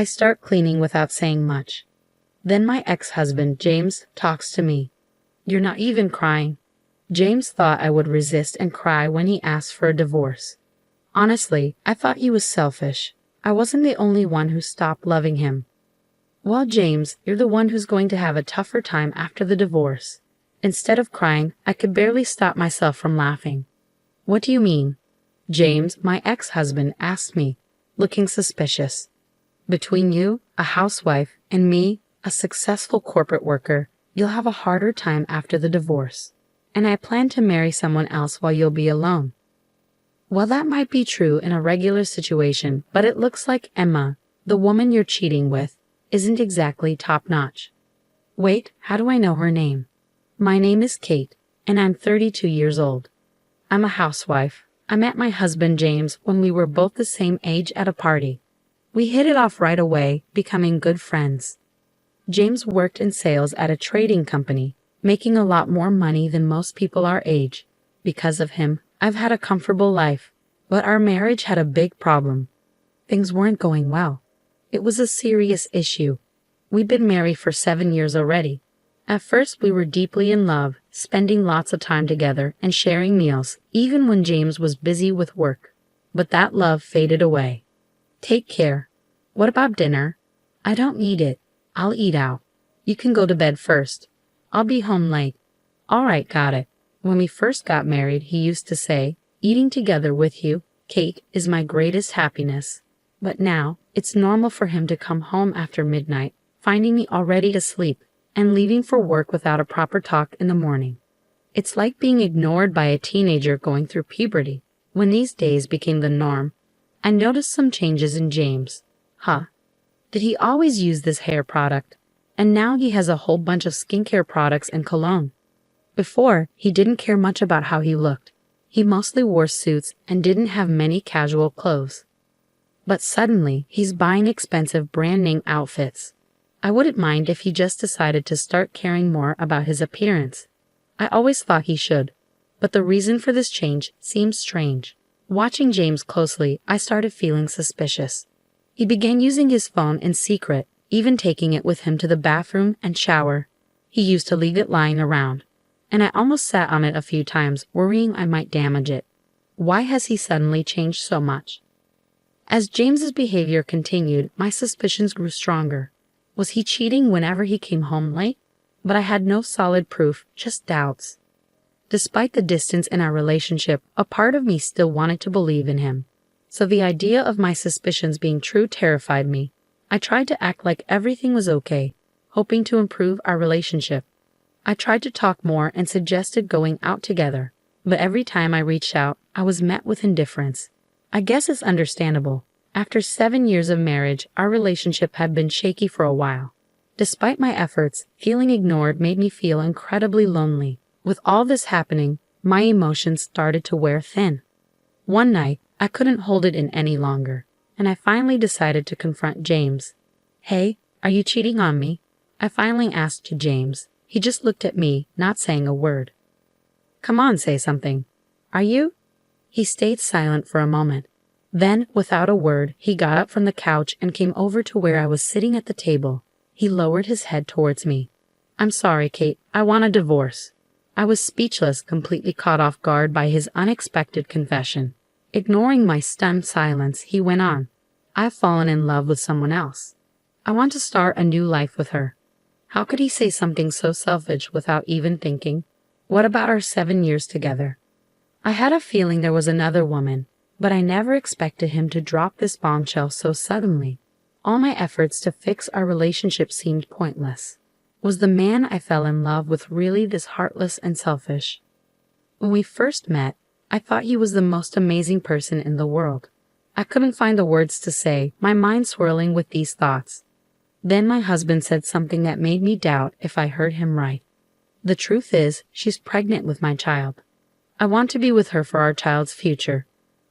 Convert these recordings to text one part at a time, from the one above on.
I start cleaning without saying much. Then my ex-husband, James, talks to me. You're not even crying. James thought I would resist and cry when he asked for a divorce. Honestly, I thought he was selfish. I wasn't the only one who stopped loving him. Well, James, you're the one who's going to have a tougher time after the divorce. Instead of crying, I could barely stop myself from laughing. What do you mean? James, my ex-husband, asked me, looking suspicious. Between you, a housewife, and me, a successful corporate worker, you'll have a harder time after the divorce. And I plan to marry someone else while you'll be alone. Well, that might be true in a regular situation, but it looks like Emma, the woman you're cheating with, isn't exactly top-notch. Wait, how do I know her name? My name is Kate, and I'm 32 years old. I'm a housewife. I met my husband James when we were both the same age at a party. We hit it off right away, becoming good friends. James worked in sales at a trading company, making a lot more money than most people our age. Because of him, I've had a comfortable life, but our marriage had a big problem. Things weren't going well. It was a serious issue. We'd been married for 7 years already. At first, we were deeply in love, spending lots of time together and sharing meals, even when James was busy with work. But that love faded away. Take care. What about dinner? I don't need it. I'll eat out. You can go to bed first. I'll be home late. All right, got it. When we first got married, he used to say, eating together with you, Kate, is my greatest happiness. But now, it's normal for him to come home after midnight, finding me already asleep, and leaving for work without a proper talk in the morning. It's like being ignored by a teenager going through puberty. When these days became the norm, I noticed some changes in James. Did he always use this hair product? And now he has a whole bunch of skincare products and cologne. Before, he didn't care much about how he looked. He mostly wore suits and didn't have many casual clothes. But suddenly, he's buying expensive brand-name outfits. I wouldn't mind if he just decided to start caring more about his appearance. I always thought he should, but the reason for this change seems strange. Watching James closely, I started feeling suspicious. He began using his phone in secret, even taking it with him to the bathroom and shower. He used to leave it lying around, and I almost sat on it a few times, worrying I might damage it. Why has he suddenly changed so much? As James's behavior continued, my suspicions grew stronger. Was he cheating whenever he came home late? But I had no solid proof, just doubts. Despite the distance in our relationship, a part of me still wanted to believe in him. So the idea of my suspicions being true terrified me. I tried to act like everything was okay, hoping to improve our relationship. I tried to talk more and suggested going out together, but every time I reached out, I was met with indifference. I guess it's understandable. After 7 years of marriage, our relationship had been shaky for a while. Despite my efforts, feeling ignored made me feel incredibly lonely. With all this happening, my emotions started to wear thin. One night, I couldn't hold it in any longer, and I finally decided to confront James. Hey, are you cheating on me? I finally asked to James. He just looked at me, not saying a word. Come on, say something. Are you? He stayed silent for a moment. Then, without a word, he got up from the couch and came over to where I was sitting at the table. He lowered his head towards me. I'm sorry, Kate. I want a divorce. I was speechless, completely caught off guard by his unexpected confession. Ignoring my stunned silence, he went on. I've fallen in love with someone else. I want to start a new life with her. How could he say something so selfish without even thinking? What about our 7 years together? I had a feeling there was another woman, but I never expected him to drop this bombshell so suddenly. All my efforts to fix our relationship seemed pointless. Was the man I fell in love with really this heartless and selfish? When we first met, I thought he was the most amazing person in the world. I couldn't find the words to say, my mind swirling with these thoughts. Then my husband said something that made me doubt if I heard him right. The truth is, she's pregnant with my child. I want to be with her for our child's future.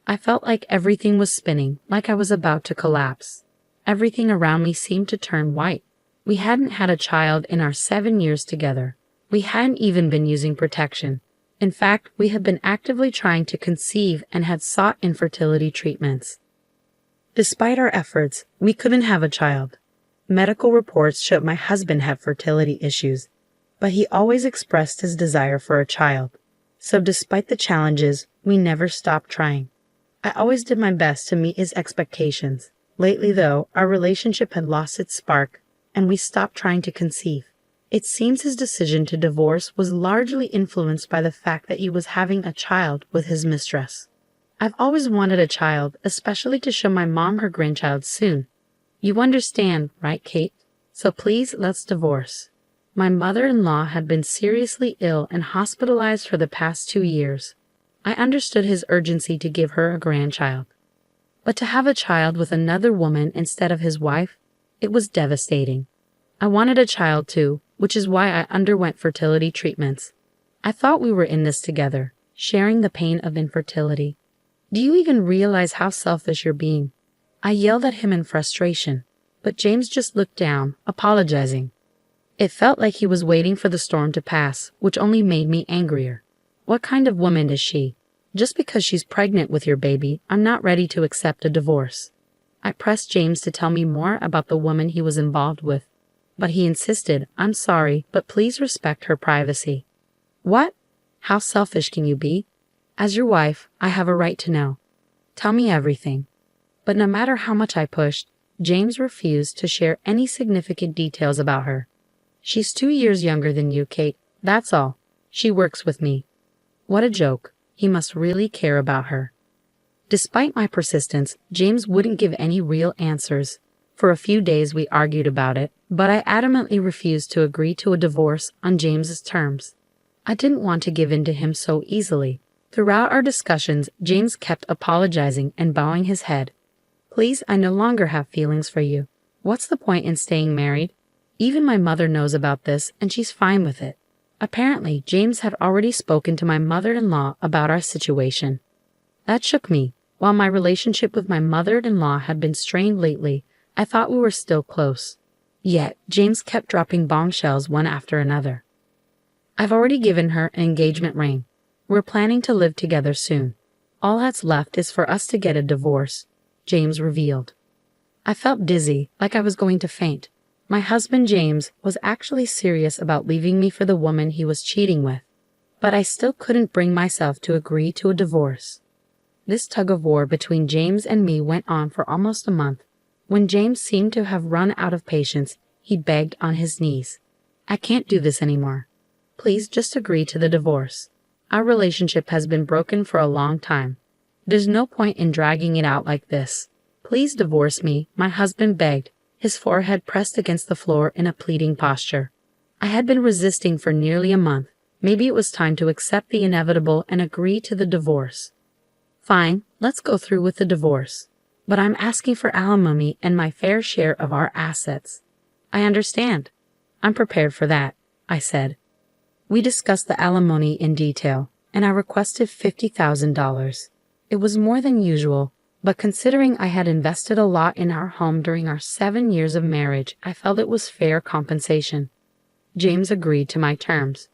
I felt like everything was spinning, like I was about to collapse. Everything around me seemed to turn white. We hadn't had a child in our 7 years together. We hadn't even been using protection. In fact, we had been actively trying to conceive and had sought infertility treatments. Despite our efforts, we couldn't have a child. Medical reports showed my husband had fertility issues, but he always expressed his desire for a child. So despite the challenges, we never stopped trying. I always did my best to meet his expectations. Lately, though, our relationship had lost its spark, and we stopped trying to conceive. It seems his decision to divorce was largely influenced by the fact that he was having a child with his mistress. I've always wanted a child, especially to show my mom her grandchild soon. You understand, right, Kate? So please, let's divorce. My mother-in-law had been seriously ill and hospitalized for the past 2 years. I understood his urgency to give her a grandchild. But to have a child with another woman instead of his wife, it was devastating. I wanted a child too, which is why I underwent fertility treatments. I thought we were in this together, sharing the pain of infertility. Do you even realize how selfish you're being? I yelled at him in frustration, but James just looked down, apologizing. It felt like he was waiting for the storm to pass, which only made me angrier. What kind of woman is she? Just because she's pregnant with your baby, I'm not ready to accept a divorce. I pressed James to tell me more about the woman he was involved with, but he insisted, I'm sorry, but please respect her privacy. What? How selfish can you be? As your wife, I have a right to know. Tell me everything. But no matter how much I pushed, James refused to share any significant details about her. She's 2 years younger than you, Kate. That's all. She works with me. What a joke. He must really care about her. Despite my persistence, James wouldn't give any real answers. For a few days we argued about it, but I adamantly refused to agree to a divorce on James's terms. I didn't want to give in to him so easily. Throughout our discussions, James kept apologizing and bowing his head. Please, I no longer have feelings for you. What's the point in staying married? Even my mother knows about this, and she's fine with it. Apparently, James had already spoken to my mother-in-law about our situation. That shook me. While my relationship with my mother-in-law had been strained lately, I thought we were still close. Yet, James kept dropping bombshells one after another. I've already given her an engagement ring. We're planning to live together soon. All that's left is for us to get a divorce, James revealed. I felt dizzy, like I was going to faint. My husband James was actually serious about leaving me for the woman he was cheating with, but I still couldn't bring myself to agree to a divorce. This tug-of-war between James and me went on for almost a month. When James seemed to have run out of patience, he begged on his knees. I can't do this anymore. Please just agree to the divorce. Our relationship has been broken for a long time. There's no point in dragging it out like this. Please divorce me, my husband begged, his forehead pressed against the floor in a pleading posture. I had been resisting for nearly a month. Maybe it was time to accept the inevitable and agree to the divorce. Fine, let's go through with the divorce. But I'm asking for alimony and my fair share of our assets. I understand. I'm prepared for that, I said. We discussed the alimony in detail, and I requested $50,000. It was more than usual, but considering I had invested a lot in our home during our 7 years of marriage, I felt it was fair compensation. James agreed to my terms.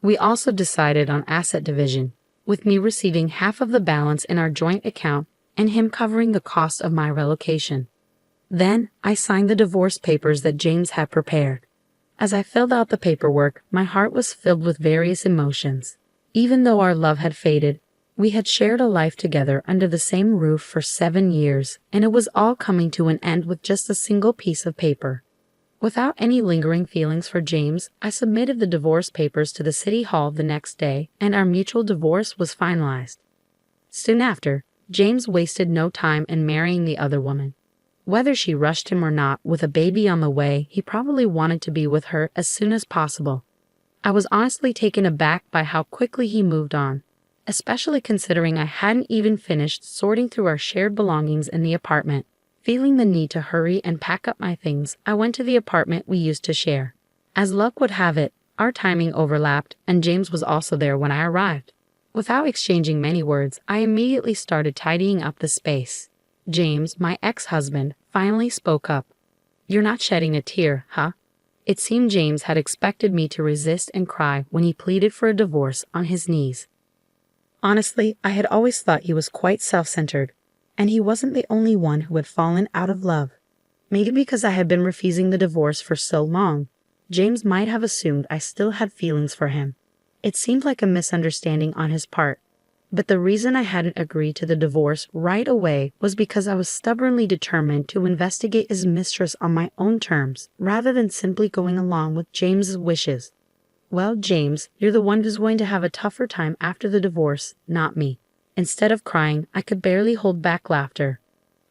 We also decided on asset division, with me receiving half of the balance in our joint account and him covering the cost of my relocation. Then I signed the divorce papers that James had prepared. As I filled out the paperwork, my heart was filled with various emotions. Even though our love had faded, we had shared a life together under the same roof for 7 years, and it was all coming to an end with just a single piece of paper. Without any lingering feelings for James, I submitted the divorce papers to the city hall the next day, and our mutual divorce was finalized. Soon after, James wasted no time in marrying the other woman. Whether she rushed him or not, with a baby on the way, he probably wanted to be with her as soon as possible. I was honestly taken aback by how quickly he moved on, especially considering I hadn't even finished sorting through our shared belongings in the apartment. Feeling the need to hurry and pack up my things, I went to the apartment we used to share. As luck would have it, our timing overlapped, and James was also there when I arrived. Without exchanging many words, I immediately started tidying up the space. James, my ex-husband, finally spoke up. "You're not shedding a tear, huh?" It seemed James had expected me to resist and cry when he pleaded for a divorce on his knees. Honestly, I had always thought he was quite self-centered, And he wasn't the only one who had fallen out of love. Maybe because I had been refusing the divorce for so long, James might have assumed I still had feelings for him. It seemed like a misunderstanding on his part. But the reason I hadn't agreed to the divorce right away was because I was stubbornly determined to investigate his mistress on my own terms, rather than simply going along with James's wishes. Well, James, you're the one who's going to have a tougher time after the divorce, not me. Instead of crying, I could barely hold back laughter.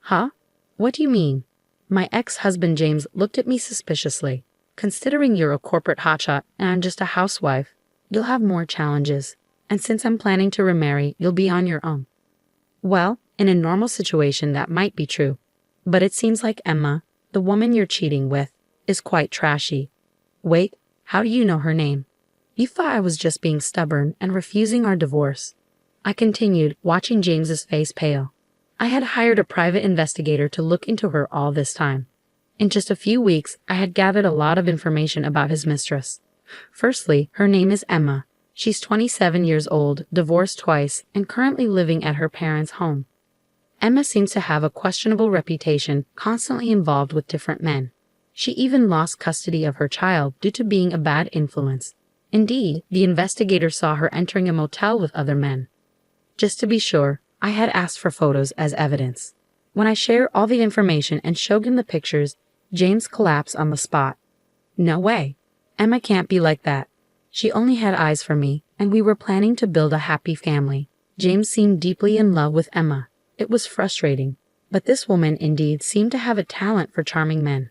Huh? What do you mean? My ex-husband James looked at me suspiciously. Considering you're a corporate hotshot and I'm just a housewife, you'll have more challenges. And since I'm planning to remarry, you'll be on your own. Well, in a normal situation that might be true. But it seems like Emma, the woman you're cheating with, is quite trashy. Wait, how do you know her name? You thought I was just being stubborn and refusing our divorce. I continued, watching James's face pale. I had hired a private investigator to look into her all this time. In just a few weeks, I had gathered a lot of information about his mistress. Firstly, her name is Emma. She's 27 years old, divorced twice, and currently living at her parents' home. Emma seems to have a questionable reputation, constantly involved with different men. She even lost custody of her child due to being a bad influence. Indeed, the investigator saw her entering a motel with other men. Just to be sure, I had asked for photos as evidence. When I shared all the information and showed him the pictures, James collapsed on the spot. No way. Emma can't be like that. She only had eyes for me, and we were planning to build a happy family. James seemed deeply in love with Emma. It was frustrating, but this woman indeed seemed to have a talent for charming men.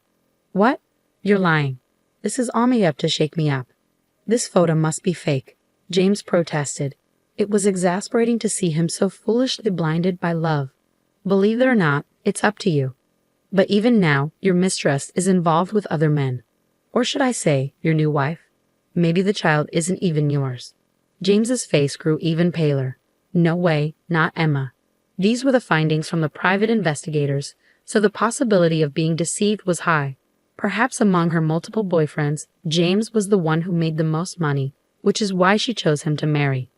What? You're lying. This is all made up to shake me up. This photo must be fake, James protested. It was exasperating to see him so foolishly blinded by love. Believe it or not, it's up to you. But even now, your mistress is involved with other men. Or should I say, your new wife? Maybe the child isn't even yours. James's face grew even paler. No way, not Emma. These were the findings from the private investigators, so the possibility of being deceived was high. Perhaps among her multiple boyfriends, James was the one who made the most money, which is why she chose him to marry.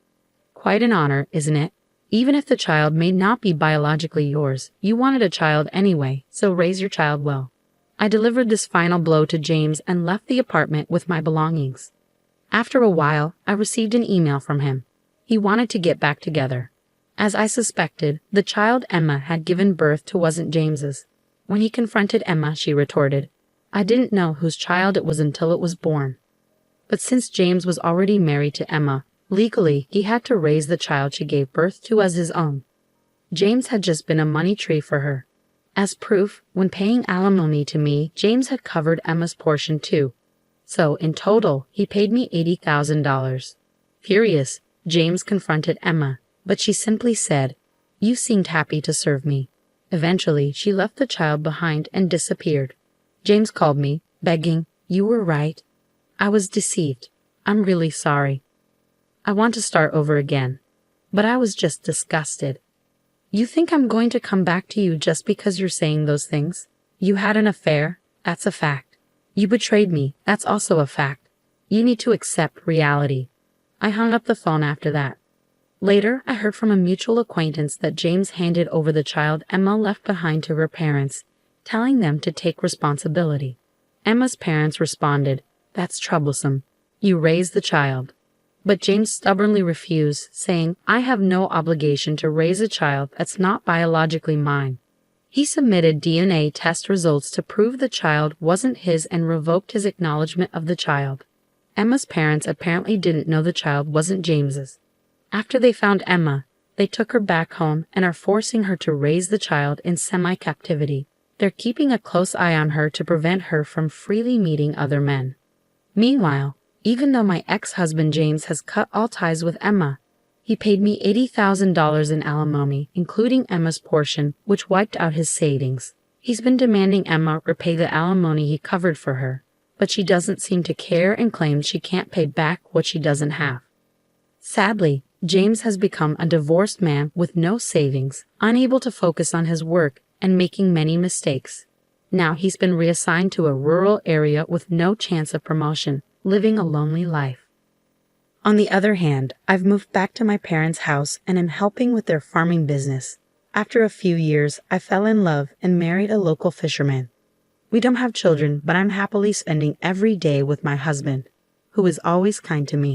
Quite an honor, isn't it? Even if the child may not be biologically yours, you wanted a child anyway, so raise your child well. I delivered this final blow to James and left the apartment with my belongings. After a while, I received an email from him. He wanted to get back together. As I suspected, the child Emma had given birth to wasn't James's. When he confronted Emma, she retorted, I didn't know whose child it was until it was born. But since James was already married to Emma, legally he had to raise the child she gave birth to as his own. James had just been a money tree for her. As proof, when paying alimony to me, James had covered Emma's portion too. So, in total, he paid me $80,000. Furious, James confronted Emma, but she simply said, You seemed happy to serve me. Eventually, she left the child behind and disappeared. James called me, begging, You were right. I was deceived. I'm really sorry. I want to start over again. But I was just disgusted. You think I'm going to come back to you just because you're saying those things? You had an affair? That's a fact. You betrayed me. That's also a fact. You need to accept reality. I hung up the phone after that. Later, I heard from a mutual acquaintance that James handed over the child Emma left behind to her parents, telling them to take responsibility. Emma's parents responded, That's troublesome. You raised the child. But James stubbornly refused, saying, I have no obligation to raise a child that's not biologically mine. He submitted DNA test results to prove the child wasn't his and revoked his acknowledgement of the child. Emma's parents apparently didn't know the child wasn't James's. After they found Emma, they took her back home and are forcing her to raise the child in semi-captivity. They're keeping a close eye on her to prevent her from freely meeting other men. Meanwhile, even though my ex-husband James has cut all ties with Emma, he paid me $80,000 in alimony, including Emma's portion, which wiped out his savings. He's been demanding Emma repay the alimony he covered for her, but she doesn't seem to care and claims she can't pay back what she doesn't have. Sadly, James has become a divorced man with no savings, unable to focus on his work, and making many mistakes. Now he's been reassigned to a rural area with no chance of promotion, living a lonely life. On the other hand, I've moved back to my parents' house and am helping with their farming business. After a few years, I fell in love and married a local fisherman. We don't have children, but I'm happily spending every day with my husband, who is always kind to me.